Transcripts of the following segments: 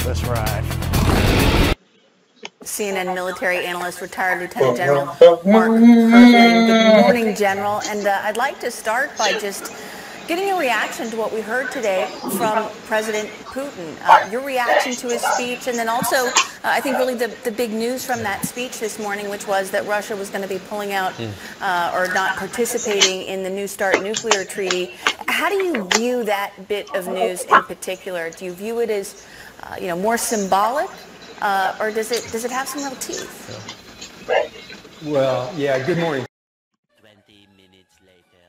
That's right. CNN military analyst, retired Lieutenant General Mark Hertling. Good morning, General. And I'd like to start by just getting a reaction to what we heard today from President Putin. Your reaction to his speech, and then also, I think really the big news from that speech this morning, which was that Russia was going to be pulling out or not participating in the New START nuclear treaty. How do you view that bit of news in particular? Do you view it as, more symbolic? Or does it have some real teeth? Well, yeah, good morning. 20 minutes later.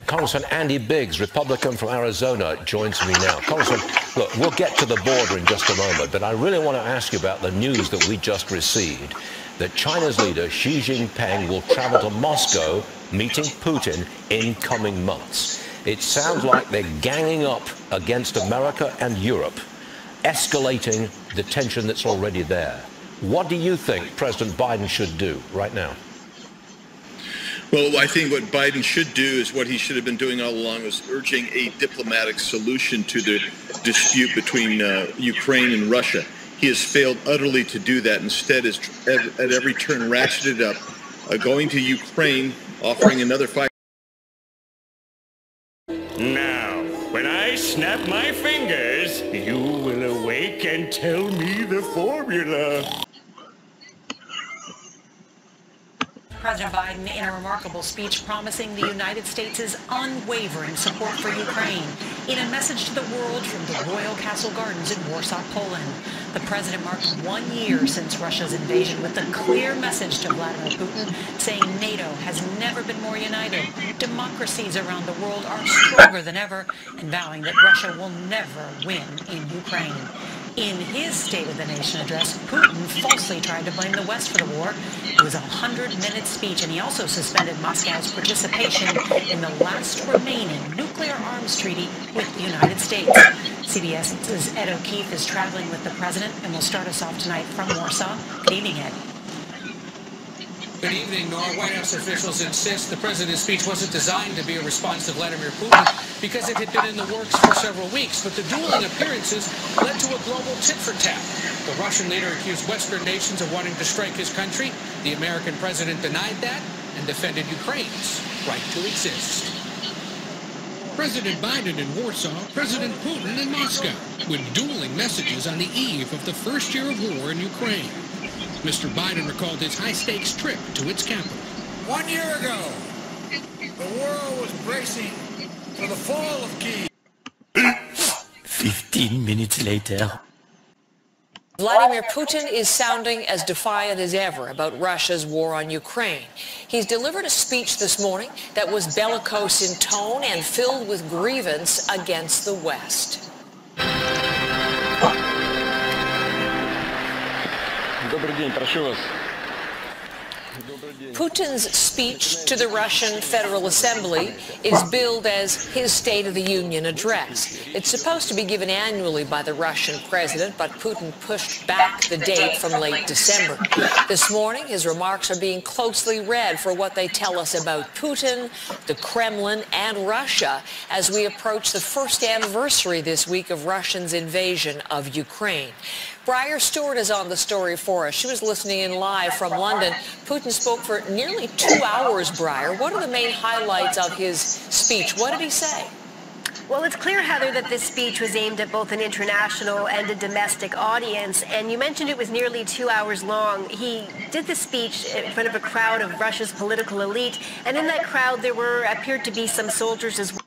Congressman Andy Biggs, Republican from Arizona, joins me now. Congressman, look, we'll get to the border in just a moment, but I really want to ask you about the news that we just received, that China's leader Xi Jinping will travel to Moscow, meeting Putin in coming months. It sounds like they're ganging up against America and Europe, escalating the tension that's already there. What do you think President Biden should do right now? Well, I think what Biden should do is what he should have been doing all along, was urging a diplomatic solution to the dispute between Ukraine and Russia. He has failed utterly to do that. Instead, is at every turn ratcheted up, going to Ukraine, offering another fight. Now, when I snap my fingers, you will awake and tell me the formula. President Biden in a remarkable speech promising the United States' unwavering support for Ukraine in a message to the world from the Royal Castle Gardens in Warsaw, Poland. The president marked 1 year since Russia's invasion with a clear message to Vladimir Putin saying NATO has never been more united. Democracies around the world are stronger than ever, and vowing that Russia will never win in Ukraine. In his State of the Nation address, Putin falsely tried to blame the West for the war. It was a 100-minute speech, and he also suspended Moscow's participation in the last remaining nuclear arms treaty with the United States. CBS's Ed O'Keefe is traveling with the president and will start us off tonight from Warsaw. Good evening, Ed. Good evening, Nora. White House officials insist the president's speech wasn't designed to be a response to Vladimir Putin because it had been in the works for several weeks. But the dueling appearances led to a global tit-for-tat. The Russian leader accused Western nations of wanting to strike his country. The American president denied that and defended Ukraine's right to exist. President Biden in Warsaw, President Putin in Moscow, with dueling messages on the eve of the first year of war in Ukraine. Mr. Biden recalled his high-stakes trip to its capital. 1 year ago, the world was bracing for the fall of Kyiv. 15 minutes later. Vladimir Putin is sounding as defiant as ever about Russia's war on Ukraine. He's delivered a speech this morning that was bellicose in tone and filled with grievance against the West. Putin's speech to the Russian Federal Assembly is billed as his State of the Union address. It's supposed to be given annually by the Russian president, but Putin pushed back the date from late December. This morning, his remarks are being closely read for what they tell us about Putin, the Kremlin, and Russia as we approach the first anniversary this week of Russia's invasion of Ukraine. Briar Stewart is on the story for us. She was listening in live from London. Putin spoke for nearly 2 hours, Briar. What are the main highlights of his speech? What did he say? Well, it's clear, Heather, that this speech was aimed at both an international and a domestic audience. And you mentioned it was nearly 2 hours long. He did the speech in front of a crowd of Russia's political elite. And in that crowd, there appeared to be some soldiers as well.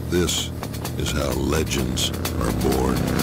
This is how legends are born.